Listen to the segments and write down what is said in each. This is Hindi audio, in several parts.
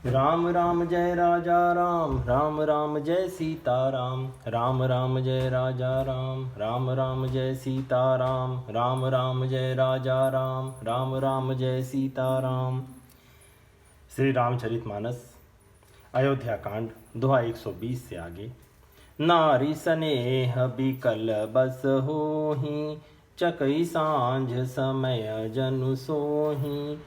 राम राम जय राजा राम, राम राम जय सीता राम, राम राम जय राजा राम, राम राम जय सीता राम, राम राम जय राजा राम, राम राम जय सीता राम। श्री रामचरितमानस अयोध्या कांड दोहा 120 से आगे। नारी स्नेह बिकल बस होहि, चकई सांझ समय जनु सोहि।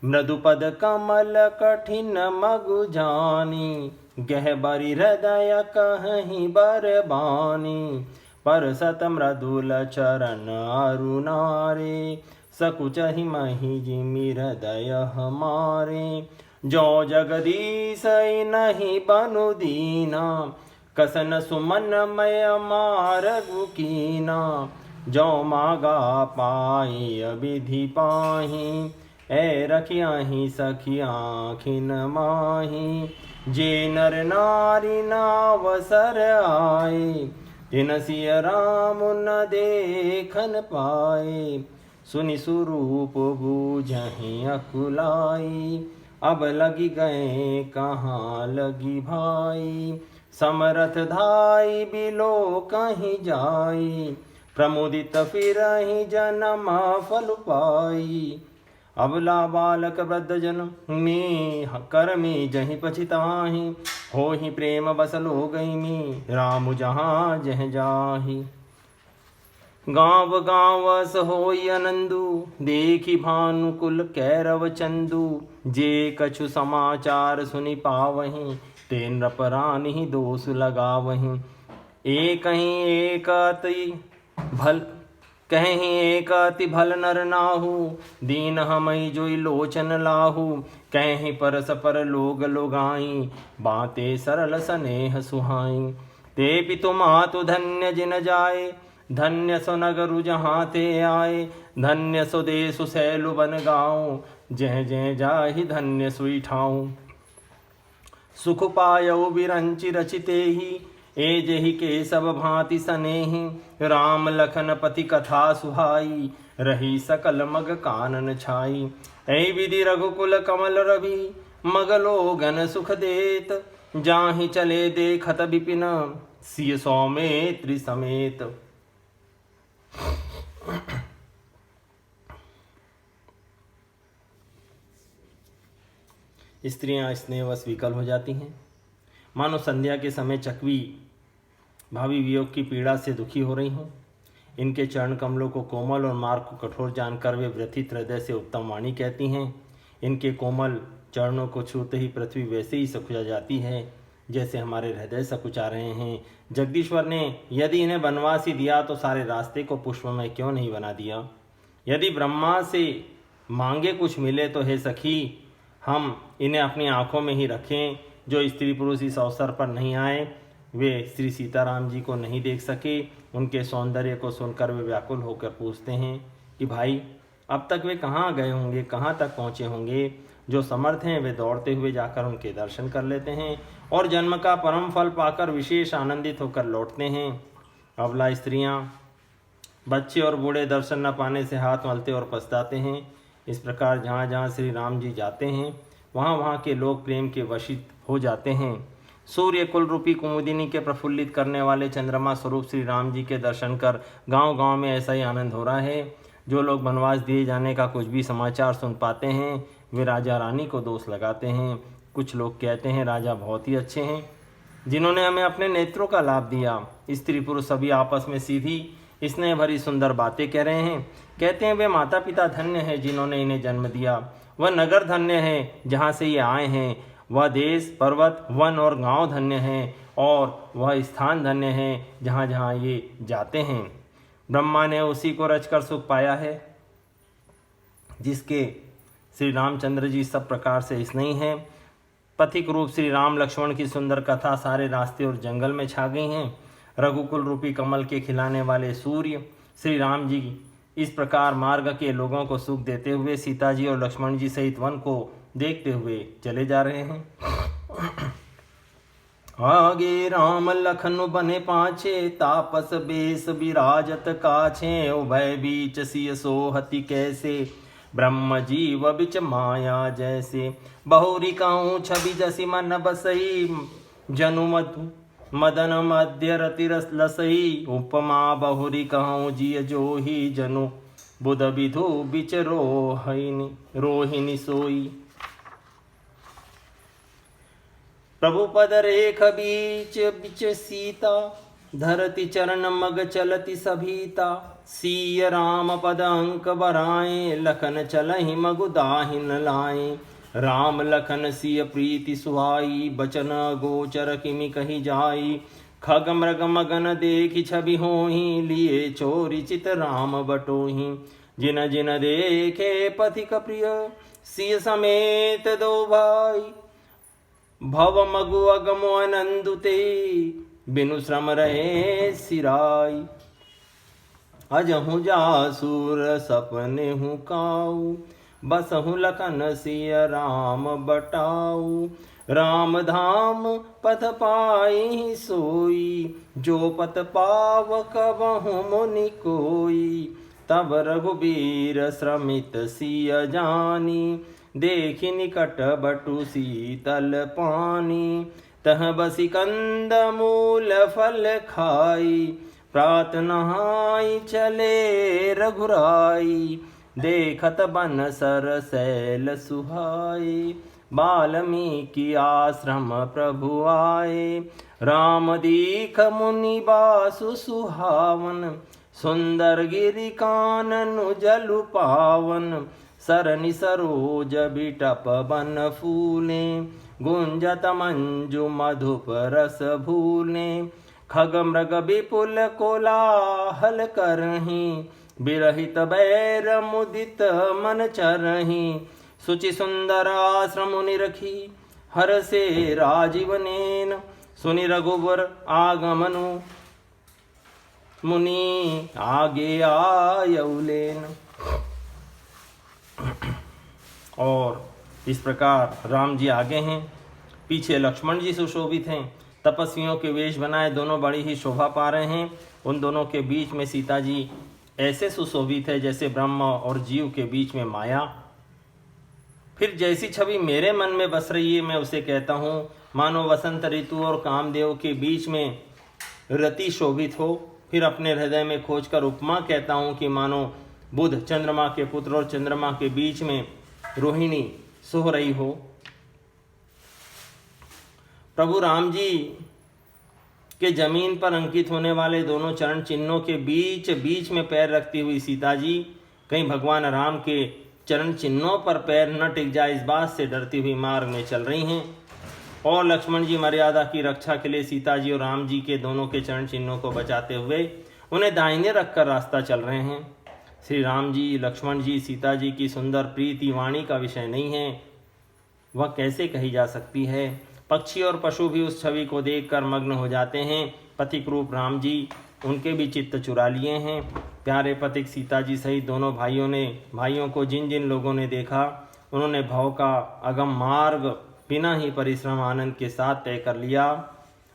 मृदुपद कमल कठिन मगु जानी, गहबरी हृदय कहीं बरबानी। परसत मृदुल चरण अरुणारे, सकुचहि महि जिमि हृदय हमारे। जो जगदीश नहीं बनु दीना, कसन सुमन मय मारगु कीना। जो मागा पाई अविधि पाही, ए रखियाही सखियाखिन माही। जे नर नारी नावसर आए, तिन सिय राम न देखन पाए। सुनि सुरूप बूझहि अकुलाई, अब लगी गए कहाँ लगी भाई। समरथ धाई बिलो कहीं जाई, प्रमुदित फिरहि जन्म फल पाई। अबला बालक वृद्ध जन में कर में जहि पछिताहि, हो ही प्रेम बस लो गई मी, राम जहाँ जह जाहि। गाँव गाँवस होई आनंदु, देखी भानुकुल कैरव चंदु। जे कछु समाचार सुनि पावहीं, ते नृपरानि दोष लगावहीं। एक ही एक अति भल कहीं एक अति भल नर नाहु, दीन हमई जोई लोचन लाहू। कहीं परस पर लोग लोगाई, बातें सरल स्नेह सुहाई। ते पितु मातु धन्य जिन जाए, धन्य सो नगरु जहाँ ते आए। धन्य सो देसु सैलु बन गाँव, जह जह जाहि धन्य सुई ठाऊँ। सुख पायउ बिरंचि रचिते ही, ए जहि के सब भांति सनेहि। राम लखन पति कथा सुहाई, रही सकल मग कानन छाई। ऐ विधि रघुकुल कमल रवि, मगलो गन सुख देत। जाहि चले देखत विपिन, सिय सौमित्र समेत। स्त्रियां स्नेहवश विकल हो जाती हैं, मानो संध्या के समय चकवी भावी वियोग की पीड़ा से दुखी हो रही हूँ। इनके चरण कमलों को कोमल और मार्ग को कठोर जानकर वे व्यथित हृदय से उत्तम वाणी कहती हैं। इनके कोमल चरणों को छूते ही पृथ्वी वैसे ही सकुचा जाती है जैसे हमारे हृदय सकुचा रहे हैं। जगदीश्वर ने यदि इन्हें वनवास ही दिया तो सारे रास्ते को पुष्पमय क्यों नहीं बना दिया। यदि ब्रह्मा से मांगे कुछ मिले तो हे सखी, हम इन्हें अपनी आंखों में ही रखें। जो स्त्री पुरुष इस अवसर पर नहीं आए, वे श्री सीताराम जी को नहीं देख सके। उनके सौंदर्य को सुनकर वे व्याकुल होकर पूछते हैं कि भाई अब तक वे कहाँ गए होंगे, कहाँ तक पहुँचे होंगे। जो समर्थ हैं वे दौड़ते हुए जाकर उनके दर्शन कर लेते हैं और जन्म का परम फल पाकर विशेष आनंदित होकर लौटते हैं। अबला स्त्रियाँ, बच्चे और बूढ़े दर्शन न पाने से हाथ मलते और पछताते हैं। इस प्रकार जहाँ जहाँ श्री राम जी जाते हैं वहाँ वहाँ के लोग प्रेम के वशित हो जाते हैं। सूर्य कुल रूपी कुमुदिनी के प्रफुल्लित करने वाले चंद्रमा स्वरूप श्री राम जी के दर्शन कर गांव गांव में ऐसा ही आनंद हो रहा है। जो लोग वनवास दिए जाने का कुछ भी समाचार सुन पाते हैं वे राजा रानी को दोष लगाते हैं। कुछ लोग कहते हैं राजा बहुत ही अच्छे हैं जिन्होंने हमें अपने नेत्रों का लाभ दिया। स्त्री पुरुष सभी आपस में सीधी स्नेह भरी सुंदर बातें कह रहे हैं। कहते हैं वे माता पिता धन्य हैं जिन्होंने इन्हें जन्म दिया। वह नगर धन्य है जहाँ से ये आए हैं। वह देश पर्वत वन और गांव धन्य हैं और वह स्थान धन्य है जहाँ जहाँ ये जाते हैं। ब्रह्मा ने उसी को रचकर सुख पाया है जिसके श्री रामचंद्र जी सब प्रकार से स्नेही हैं। पथिक रूप श्री राम लक्ष्मण की सुंदर कथा सारे रास्ते और जंगल में छा गई हैं। रघुकुल रूपी कमल के खिलाने वाले सूर्य श्री राम जी इस प्रकार मार्ग के लोगों को सुख देते हुए सीता जी और लक्ष्मण जी सहित वन को देखते हुए चले जा रहे हैं। आगे राम लखन बने पाछे, तापस बेस विराजत काछे। उभय बीच सिय सोहति कैसे, ब्रह्म जीव बिच माया जैसे, बहुरी कहूँ छवि जसी मन बसई, जनु मधु मदन मध्य रति रस लसई, उपमा बहुरी कहूँ जिय जोही, जनु बुध विधु बिच रोहिणी सोई। प्रभु पद रेख बीच बिच सीता, धरती चरण मग चलति सभीता, सीय राम पद अंक बराए, लखन चलहि मगु दाहिन लाए, राम लखन सिय प्रीति सुहाई, बचन गोचर किमि कही जाई, खग मृग मगन देखि छवि होहि, लिए चोरी चित राम बटोहि, जिन जिन देखे पथिक प्रिय, सिय समेत दो भाई, भव मगु अगमो अनंदुते, बिनु श्रम रहे सिराई, अजहु जासुर सपने हूँ काऊ, बसहु लखन सिय राम बटाऊ, राम धाम पथ पाई सोई, जो पथ पाव कबहु मुनि कोई, तब रघुबीर श्रमित सिय जानी, देखि निकट बटु शीतल पानी, तह बसी कंद मूल फल खाई, प्रात नहाई चले रघुराई, देखत बन सर सैल सुहाए, वाल्मीकि आश्रम प्रभु आए, राम दीख मुनि बासु सुहावन, सुंदर गिरि काननु जलु पावन, सरनि सरोज बिटप बन फूले, गुंजत मंजु मधुप रस भूले, खग मृग विपुल कोलाहल करहीं, बिरहित बैर मुदित मन चरहीं, सुचि सुंदर आश्रम मुनि रखी, हर से राजीव नैन, सुनि रघुवर आगमनु, मुनि आगे आयउलेन। और इस प्रकार राम जी आगे हैं, पीछे लक्ष्मण जी सुशोभित हैं, तपस्वियों के वेश बनाए दोनों बड़ी ही शोभा पा रहे हैं। उन दोनों के बीच में सीता जी ऐसे सुशोभित है जैसे ब्रह्म और जीव के बीच में माया। फिर जैसी छवि मेरे मन में बस रही है मैं उसे कहता हूँ, मानो वसंत ऋतु और कामदेव के बीच में रति शोभित हो। फिर अपने हृदय में खोजकर उपमा कहता हूँ कि मानो बुध चंद्रमा के पुत्र और चंद्रमा के बीच में रोहिणी सोह रही हो। प्रभु राम जी के जमीन पर अंकित होने वाले दोनों चरण चिन्हों के बीच बीच में पैर रखती हुई सीता जी कहीं भगवान राम के चरण चिन्हों पर पैर न टिक जाए इस बात से डरती हुई मार्ग में चल रही हैं। और लक्ष्मण जी मर्यादा की रक्षा के लिए सीता जी और राम जी के दोनों के चरण चिन्हों को बचाते हुए उन्हें दाहिने रखकर रास्ता चल रहे हैं। श्री राम जी लक्ष्मण जी सीता जी की सुंदर प्रीति वाणी का विषय नहीं है, वह कैसे कही जा सकती है। पक्षी और पशु भी उस छवि को देखकर मग्न हो जाते हैं। पथिक रूप राम जी उनके भी चित्त चुरा लिए हैं। प्यारे पथिक सीता जी सहित दोनों भाइयों को जिन जिन लोगों ने देखा उन्होंने भव का अगम मार्ग बिना ही परिश्रम आनंद के साथ तय कर लिया।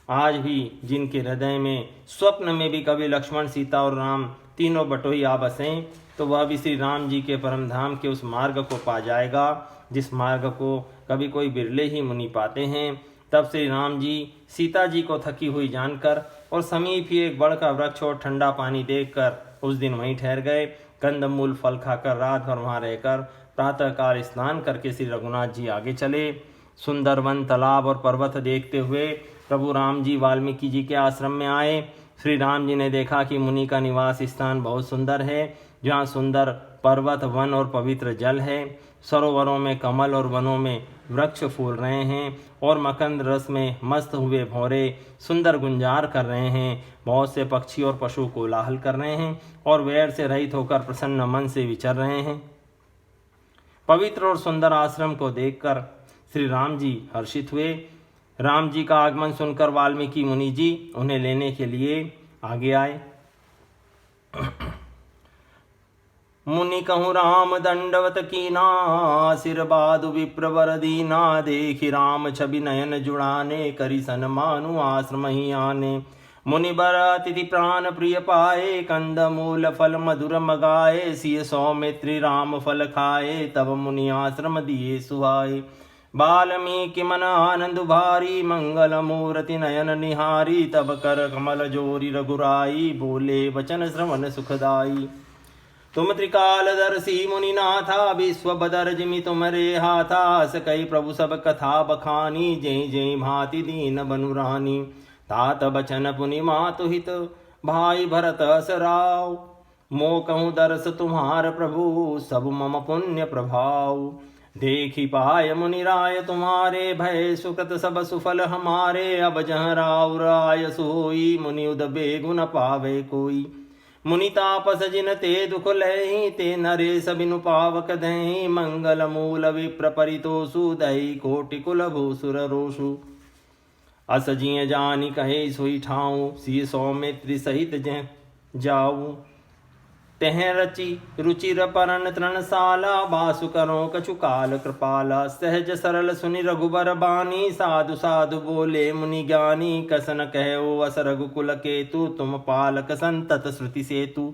आज भी जिनके हृदय में स्वप्न में भी कभी लक्ष्मण सीता और राम तीनों बटोही आ बसें तो वह भी श्री राम जी के परम धाम के उस मार्ग को पा जाएगा जिस मार्ग को कभी कोई बिरले ही मुनि पाते हैं। तब श्री राम जी सीता जी को थकी हुई जानकर और समीप ही एक बड़ का वृक्ष और ठंडा पानी देखकर उस दिन वहीं ठहर गए। कंदमूल फल खाकर रात भर वहाँ रहकर प्रातःकाल स्नान करके श्री रघुनाथ जी आगे चले। सुंदर वन तालाब और पर्वत देखते हुए प्रभु राम जी वाल्मीकि जी के आश्रम में आए। श्री राम जी ने देखा कि मुनि का निवास स्थान बहुत सुंदर है, जहाँ सुंदर पर्वत वन और पवित्र जल है। सरोवरों में कमल और वनों में वृक्ष फूल रहे हैं और मकंद रस में मस्त हुए भौरे सुंदर गुंजार कर रहे हैं। बहुत से पक्षी और पशु कोलाहल कर रहे हैं और वैर से रहित होकर प्रसन्न मन से विचर रहे हैं। पवित्र और सुंदर आश्रम को देखकर श्री राम जी हर्षित हुए। राम जी का आगमन सुनकर वाल्मीकि मुनि जी उन्हें लेने के लिए आगे आए। मुनि कहूँ राम दंडवत कीना, सिर बाधु विप्रवर दीना, देखि राम छवि नयन जुड़ाने, करि सन मानु आश्रम ही आने। मुनि बर अतिथि प्राण प्रिय पाए, कंद मूल फल मधुर मगाए, सिय सौमित्री राम फल खाए, तब मुनि आश्रम दिए सुहाए। बाल्मीकि मन आनंद भारी, मंगल मूर्ति नयन निहारी, तब कर कमल जोरी रघुराई, बोले वचन श्रवण सुखदाई। तुम त्रिकालदर्शी मुनिनाथा, विश्व बदर जिमि तुमरे हाथा, सकई प्रभु सब कथा बखानी, जय जय भांति दीन बनु रानी। तात बचन पुनि मातु हित, भाई भरत असराव, मो कहूँ दर्श तुम्हार प्रभु, सब मम पुण्य प्रभाव। देखी पाय मुनि राय तुम्हारे, भय सुकृत सब सुफल हमारे, अब जहाँ राव राय सोई, मुनि उद बेगुन पावे कोई। मुनि तापस जिन ते दुख लहि, ते नरेश बिनु पावक दहि, मंगल मूल विप्र परितोषु, दई कोटि कुल भूसुर रोषु। अस जिय जानि कहे सोई ठाऊं, सिय सौमित्री सहित जय जाऊं। तेह रचि रुचिर परन तृणशाला, बासु करो कछु काल कृपाला, सहज सरल सुनि रघुबर बानी, साधु साधु बोले मुनि ज्ञानी, कसन कहो अस रघुकुल केतु, तुम पालक संतत श्रुति सेतु।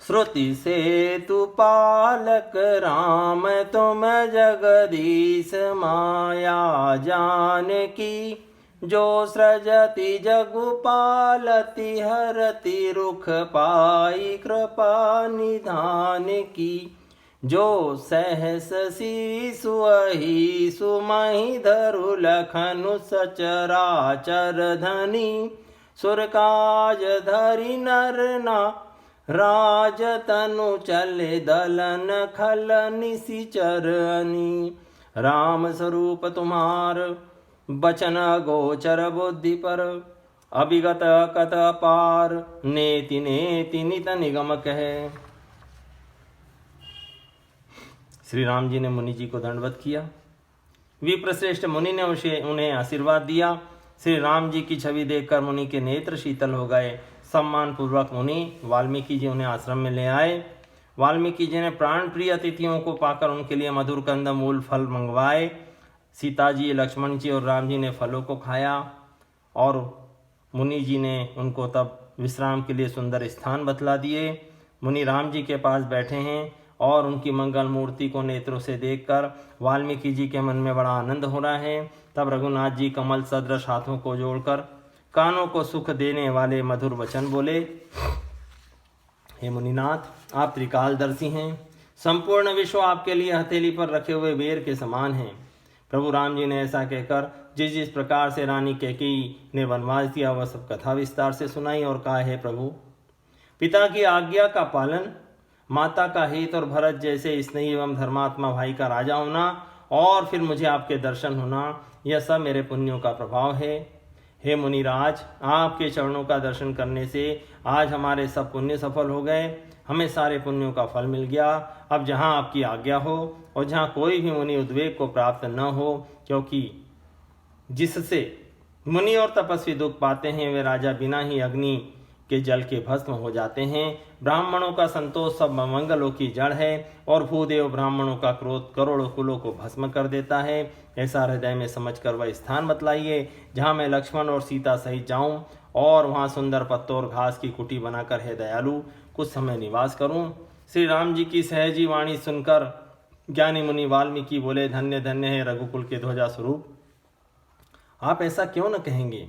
श्रुति सेतु पालक राम, तुम जगदीश माया जानकी, जो सृजति जगु पालति, हरति रुख पाई कृपा निधान की। जो सहस शीशु अहि सुमहि धरु, लखनु सचराचर धनी, सुरकाज धरि नर ना राज, तनु चले दलन खल निशिचरनी। राम स्वरूप तुम्हार, बचन गोचर बुद्धि पर, अभिगत कत पार, नेति नेति नित निगम कहे। श्री राम जी ने मुनि जी को दंडवत किया। विप्रश्रेष्ठ मुनि ने उन्हें आशीर्वाद दिया। श्री राम जी की छवि देखकर मुनि के नेत्र शीतल हो गए। सम्मान पूर्वक मुनि वाल्मीकि जी उन्हें आश्रम में ले आए। वाल्मीकि जी ने प्राण प्रिय अतिथियों को पाकर उनके लिए मधुर कंद मूल फल मंगवाए। सीता जी, लक्ष्मण जी और राम जी ने फलों को खाया और मुनि जी ने उनको तब विश्राम के लिए सुंदर स्थान बतला दिए। मुनि राम जी के पास बैठे हैं और उनकी मंगल मूर्ति को नेत्रों से देखकर वाल्मीकि जी के मन में बड़ा आनंद हो रहा है। तब रघुनाथ जी कमल सदृश हाथों को जोड़कर कानों को सुख देने वाले मधुर वचन बोले। हे मुनिनाथ, आप त्रिकालदर्शी हैं। संपूर्ण विश्व आपके लिए हथेली पर रखे हुए बेर के समान है। प्रभु राम जी ने ऐसा कहकर जिस जिस प्रकार से रानी कैकेयी ने वनवास दिया वह सब कथा विस्तार से सुनाई और कहा, है प्रभु, पिता की आज्ञा का पालन, माता का हित और भरत जैसे स्नेही एवं धर्मात्मा भाई का राजा होना और फिर मुझे आपके दर्शन होना, यह सब मेरे पुण्यों का प्रभाव है। हे मुनिराज, आपके चरणों का दर्शन करने से आज हमारे सब पुण्य सफल हो गए, हमें सारे पुण्यों का फल मिल गया। अब जहाँ आपकी आज्ञा हो और जहाँ कोई भी मुनि उद्वेग को प्राप्त न हो, क्योंकि जिससे मुनि और तपस्वी दुख पाते हैं वे राजा बिना ही अग्नि के जल के भस्म हो जाते हैं। ब्राह्मणों का संतोष सब मंगलों की जड़ है और भूदेव ब्राह्मणों का क्रोध करोड़ों कुलों को भस्म कर देता है। ऐसा हृदय में समझकर वह स्थान बतलाइए जहाँ मैं लक्ष्मण और सीता सहित जाऊं और वहाँ सुंदर पत्तों और घास की कुटी बनाकर है दयालु कुछ समय निवास करूं। श्री राम जी की सहजी वाणी सुनकर ज्ञानी मुनि वाल्मीकि बोले, धन्य धन्य है रघुकुल के ध्वजा स्वरूप। आप ऐसा क्यों न कहेंगे,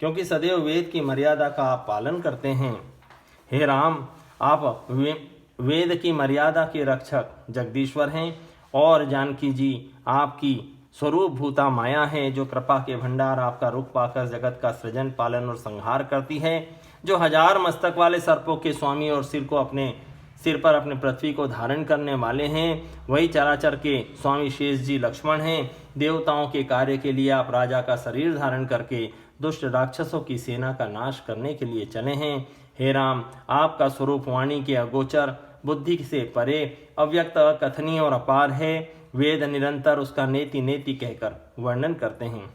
क्योंकि सदैव वेद की मर्यादा का आप पालन करते हैं। हे राम, आप वेद की मर्यादा के रक्षक जगदीश्वर हैं और जानकी जी आपकी स्वरूप भूता माया है, जो कृपा के भंडार आपका रुख पाकर जगत का सृजन पालन और संहार करती है, जो 1000 मस्तक वाले सर्पों के स्वामी और सिर पर अपने पृथ्वी को धारण करने वाले हैं। वही चराचर के स्वामी शेष जी लक्ष्मण हैं। देवताओं के कार्य के लिए आप राजा का शरीर धारण करके दुष्ट राक्षसों की सेना का नाश करने के लिए चले हैं। हे राम, आपका स्वरूप वाणी के अगोचर, बुद्धि से परे, अव्यक्त, कथनीय और अपार है। वेद निरंतर उसका नेति नेति कहकर वर्णन करते हैं।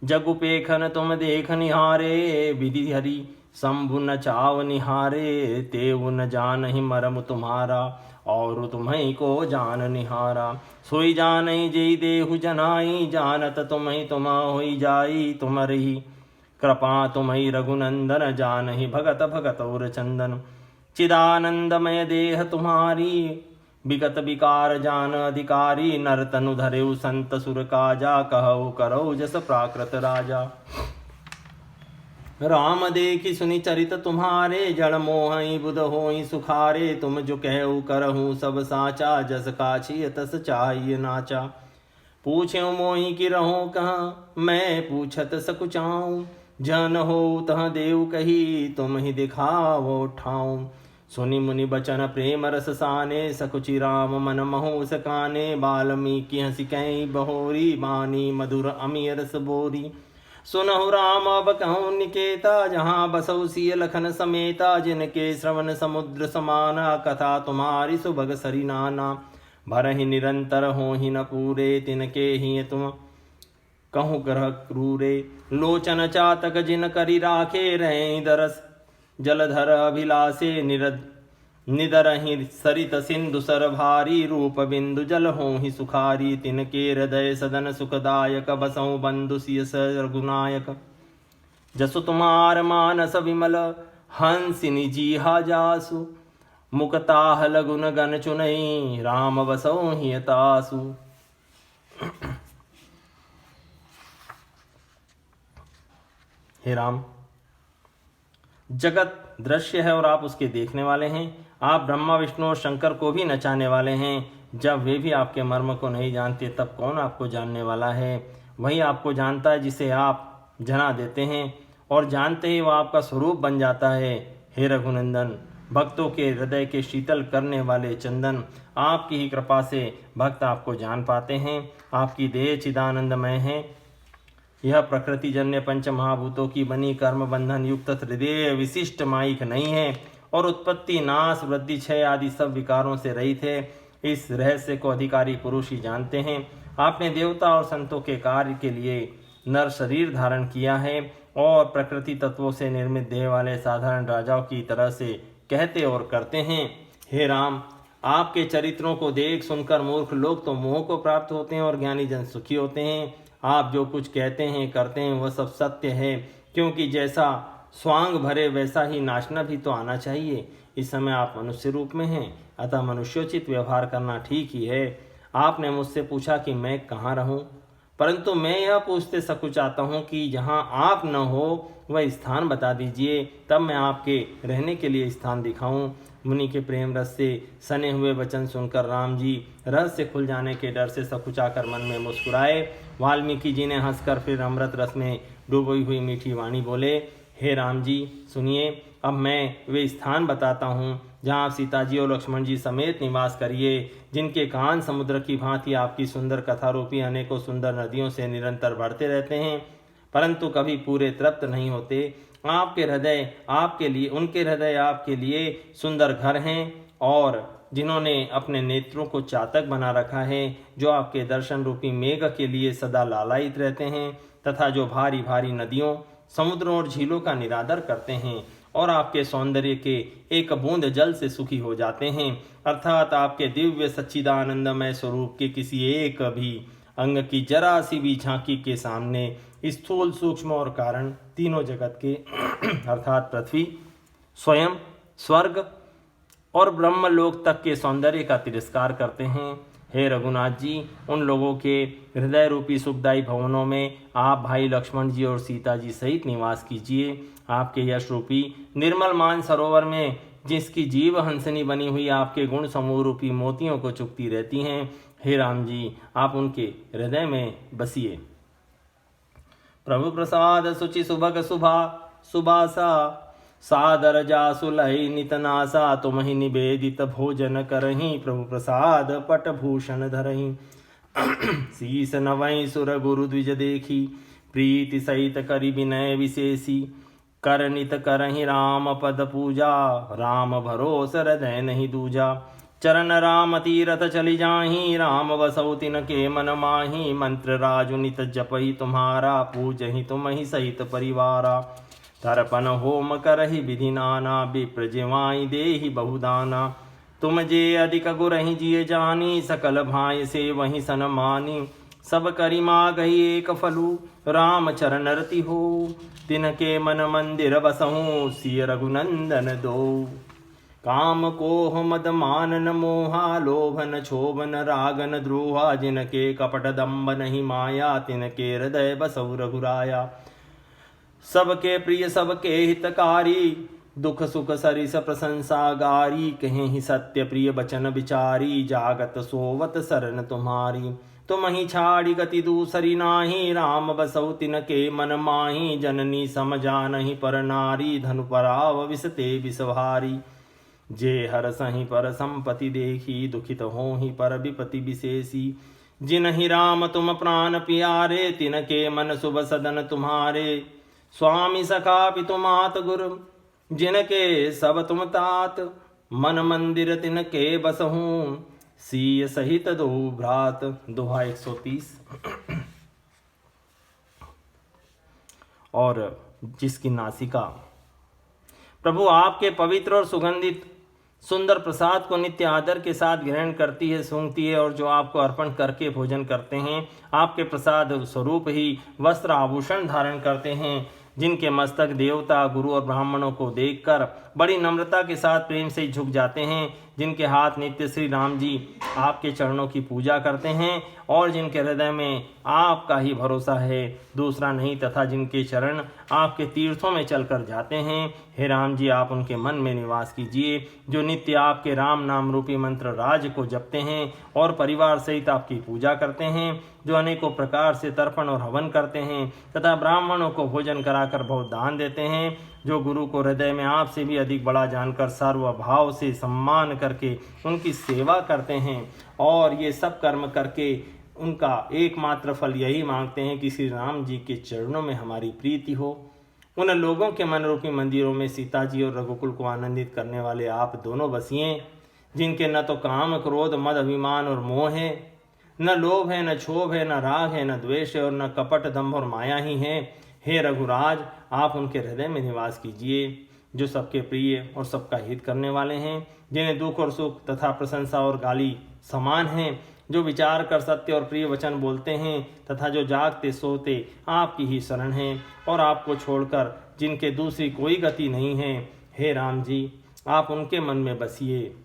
जगुपेखन तुम देख निहारे, विधि हरि शंभु न चाव निहारे, तेव न जान ही मरम तुम्हारा, और तुम्हें को जान निहारा। सोई जानई जय देहु जनाई, जानत तुम्हें तुम होई जाई, तुम रही कृपा तुम्हि रघुनंदन, जानहि भगत भगत और चंदन। चिदानंदमय देह तुम्हारी, विगत विकार जान अधिकारी। नर तनु धरेउ संत सुर काजा, कहु करौ जस प्राकृत राजा। राम देखि सुनि चरित तुम्हारे, जड़ मोहि बुध होई सुखारे। तुम जो कहु करहु सब साचा, जस काछी तस चाहिए नाचा। पूछ्यो मोहि कि रहो कहाँ, मैं पूछत सकुचाऊँ। जन हो तह देव कही, तुम ही दिखाओ ठाऊँ। सुनि मुनि बचन प्रेम रस साने, सकुचि राम मन महु सकाने। बाल्मीकि हंसी कहीं बहोरी, बानी मधुर अमी रस बोरी। सुनहु राम अब कहूँ निकेता, जहाँ बसौ सिय लखन समेता। जिनके श्रवण समुद्र समाना, कथा तुम्हारी सुभग सरी नाना। भरहि निरंतर होहि न पूरे, तिनके ही तुम कहूँ ग्रह क्रूरे। लोचन चातक जिन करि राखे, रहे दरस जलधर अभिलाषे। निदरहि सरित सिंधु सर भारी, रूप बिंदु जल होहि सुखारी। तिनके हृदय सदन सुखदायक, बसौ बंधु सिय रघुनायक। जसु तुम्हार मानस विमल, हंसिनि जीहा जासु। मुकताह लगुन गन चुनई, राम बसौ हिय तासु। हे राम, जगत दृश्य है और आप उसके देखने वाले हैं। आप ब्रह्मा विष्णु और शंकर को भी नचाने वाले हैं। जब वे भी आपके मर्म को नहीं जानते, तब कौन आपको जानने वाला है? वही आपको जानता है जिसे आप जना देते हैं, और जानते ही वह आपका स्वरूप बन जाता है। हे रघुनंदन, भक्तों के हृदय के शीतल करने वाले चंदन, आपकी ही कृपा से भक्त आपको जान पाते हैं। आपकी देह चिदानंदमय है। यह प्रकृति जन्य पंच महाभूतों की बनी कर्म बंधन युक्त हृदय विशिष्ट माइक नहीं है, और उत्पत्ति नाश वृद्धि क्षय आदि सब विकारों से रहित है। इस रहस्य को अधिकारी पुरुष ही जानते हैं। आपने देवता और संतों के कार्य के लिए नर शरीर धारण किया है, और प्रकृति तत्वों से निर्मित देह वाले साधारण राजाओं की तरह से कहते और करते हैं। हे राम, आपके चरित्रों को देख सुनकर मूर्ख लोग तो मोह को प्राप्त होते हैं, और ज्ञानी जन सुखी होते हैं। आप जो कुछ कहते हैं करते हैं वह सब सत्य है, क्योंकि जैसा स्वांग भरे वैसा ही नाचना भी तो आना चाहिए। इस समय आप मनुष्य रूप में हैं, अतः मनुष्योचित व्यवहार करना ठीक ही है। आपने मुझसे पूछा कि मैं कहाँ रहूं, परंतु मैं यह पूछते सकुचाता हूँ कि जहाँ आप न हो वह स्थान बता दीजिए, तब मैं आपके रहने के लिए स्थान दिखाऊं। मुनि के प्रेम रस से सने हुए वचन सुनकर राम जी रहस्य खुल जाने के डर से सकुचाकर मन में मुस्कुराए। वाल्मीकि जी ने हंसकर फिर अमृत रस में डूबी हुई मीठी वाणी बोले, हे राम जी सुनिए, अब मैं वे स्थान बताता हूँ जहाँ आप सीता जी और लक्ष्मण जी समेत निवास करिए, जिनके कान समुद्र की भांति आपकी सुंदर कथारूपी अनेकों सुंदर नदियों से निरंतर बढ़ते रहते हैं, परंतु कभी पूरे तृप्त नहीं होते। आपके हृदय आपके लिए उनके हृदय आपके लिए सुंदर घर हैं, और जिन्होंने अपने नेत्रों को चातक बना रखा है, जो आपके दर्शन रूपी मेघ के लिए सदा लालायित रहते हैं, तथा जो भारी भारी नदियों समुद्रों और झीलों का निरादर करते हैं, और आपके सौंदर्य के एक बूंद जल से सुखी हो जाते हैं। अर्थात आपके दिव्य सच्चिदानंदमय स्वरूप के किसी एक भी अंग की जरा सी भी झांकी के सामने स्थूल सूक्ष्म और कारण तीनों जगत के अर्थात पृथ्वी, स्वयं, स्वर्ग और ब्रह्मलोक तक के सौंदर्य का तिरस्कार करते हैं। हे रघुनाथ जी, उन लोगों के हृदय रूपी सुखदायी भवनों में आप भाई लक्ष्मण जी और सीता जी सहित निवास कीजिए। आपके यश रूपी निर्मल मान सरोवर में जिसकी जीव हंसनी बनी हुई आपके गुण समूह रूपी मोतियों को चुगती रहती हैं, हे राम जी आप उनके हृदय में बसिए। प्रभु प्रसाद सुचि सुभग सुभा सुबासा, सादर जासु लहि नितनासा। तुमहि निवेदित भोजन करहि, प्रभु प्रसाद पट भूषण धरहि। शीस नवहि सुर गुरु द्विज देखी, प्रीति सहित करि विनय विशेषी। करनित करहि राम पद पूजा, राम भरोस हृदय नहीं दूजा। चरण राम तीरथ चलि जाहि, राम बसौ तिनके मन माहि। मंत्र राजु नित जपहि तुम्हारा, पूजहि तुमहि सहित परिवारा। तर्पण होम करहि विधि नाना, विप्र जिवाई देहि बहुदाना। तुम जे अधिक गुरहि जिय जानी, सकल भाय से वही सन मानी। सब करि मागहि एक फलु, राम चरण रति हो। तिनके मन मंदिर बसहु, सिय रघुनंदन दो। काम कोह मद मानन मोहा, लोभन क्षोभन रागन द्रोहा। जिनके कपट दम्भ नहीं माया, तिनके हृदय बसहु रघुराया। सबके प्रिय सबके हितकारी, दुख सुख सरिस प्रशंसा गारी। कहें ही सत्य प्रिय बचन विचारी, जागत सोवत शरण तुम्हारी। तुम ही छाड़ी गति दूसरी नाही, राम बसहु तिनके मन माही। जननी समझानहि पर नारी, धनु पराव विसते विषभारी। जे हर सही पर संपत्ति देखी, दुखित होहि पर विपति विशेषी। जिनहि राम तुम प्राण प्यारे, तिनके मन शुभ सदन तुम्हारे। स्वामी सखा पितु मात गुरु, जिनके सब तुम तात। मन मंदिर तिनके बसहूँ, सीय सहित दो भ्रात। दोहा 130। और जिसकी नासिका प्रभु आपके पवित्र और सुगंधित सुंदर प्रसाद को नित्य आदर के साथ ग्रहण करती है, सूंघती है, और जो आपको अर्पण करके भोजन करते हैं, आपके प्रसाद स्वरूप ही वस्त्र आभूषण धारण करते हैं, जिनके मस्तक देवता गुरु और ब्राह्मणों को देखकर बड़ी नम्रता के साथ प्रेम से झुक जाते हैं, जिनके हाथ नित्य श्री राम जी आपके चरणों की पूजा करते हैं, और जिनके हृदय में आपका ही भरोसा है, दूसरा नहीं, तथा जिनके चरण आपके तीर्थों में चलकर जाते हैं। हे राम जी, आप उनके मन में निवास कीजिए, जो नित्य आपके राम नाम रूपी मंत्र राज को जपते हैं और परिवार सहित आपकी पूजा करते हैं, जो अनेकों प्रकार से तर्पण और हवन करते हैं तथा ब्राह्मणों को भोजन कराकर बहुत दान देते हैं, जो गुरु को हृदय में आपसे भी अधिक बड़ा जानकर सर्वभाव से सम्मान करके उनकी सेवा करते हैं, और ये सब कर्म करके उनका एकमात्र फल यही मांगते हैं कि श्री राम जी के चरणों में हमारी प्रीति हो। उन लोगों के मन रूपी मंदिरों में सीता जी और रघुकुल को आनंदित करने वाले आप दोनों बसिए, जिनके न तो काम क्रोध मद अभिमान और मोह है, न लोभ है, न क्षोभ है, न राग है, न द्वेष है, और न कपट दंभ और माया ही है। हे रघुराज, आप उनके हृदय में निवास कीजिए, जो सबके प्रिय और सबका हित करने वाले हैं, जिन्हें दुख और सुख तथा प्रशंसा और गाली समान हैं, जो विचार कर सत्य और प्रिय वचन बोलते हैं, तथा जो जागते सोते आपकी ही शरण हैं, और आपको छोड़कर जिनके दूसरी कोई गति नहीं है। हे राम जी, आप उनके मन में बसिए,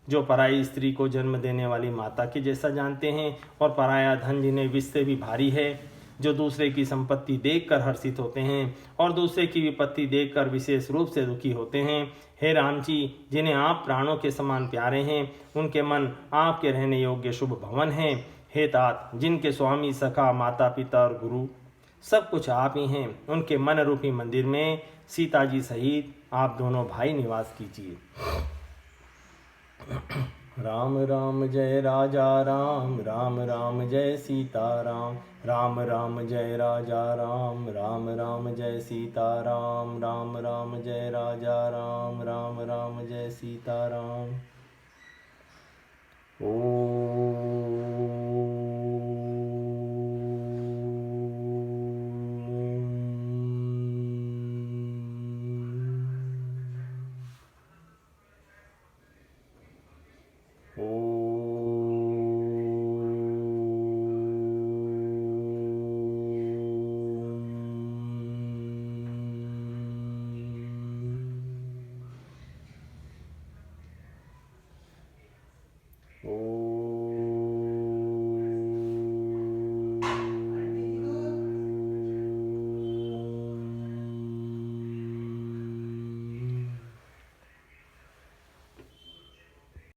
जो पराई स्त्री को जन्म देने वाली माता के जैसा जानते हैं, और पराया धन जिन्हें विष से भी भारी है, जो दूसरे की संपत्ति देखकर हर्षित होते हैं और दूसरे की विपत्ति देखकर विशेष रूप से दुखी होते हैं। हे राम जी, जिन्हें आप प्राणों के समान प्यारे हैं, उनके मन आपके रहने योग्य शुभ भवन हैं। हे तात, जिनके स्वामी सखा माता पिता और गुरु सब कुछ आप ही हैं, उनके मन रूपी मंदिर में सीता जी सहित आप दोनों भाई निवास कीजिए। राम राम जय राजा राम, राम राम जय सीता राम, राम राम जय राजा राम, राम राम जय सीता राम, राम राम जय राजा राम, राम राम जय सीता राम। ओम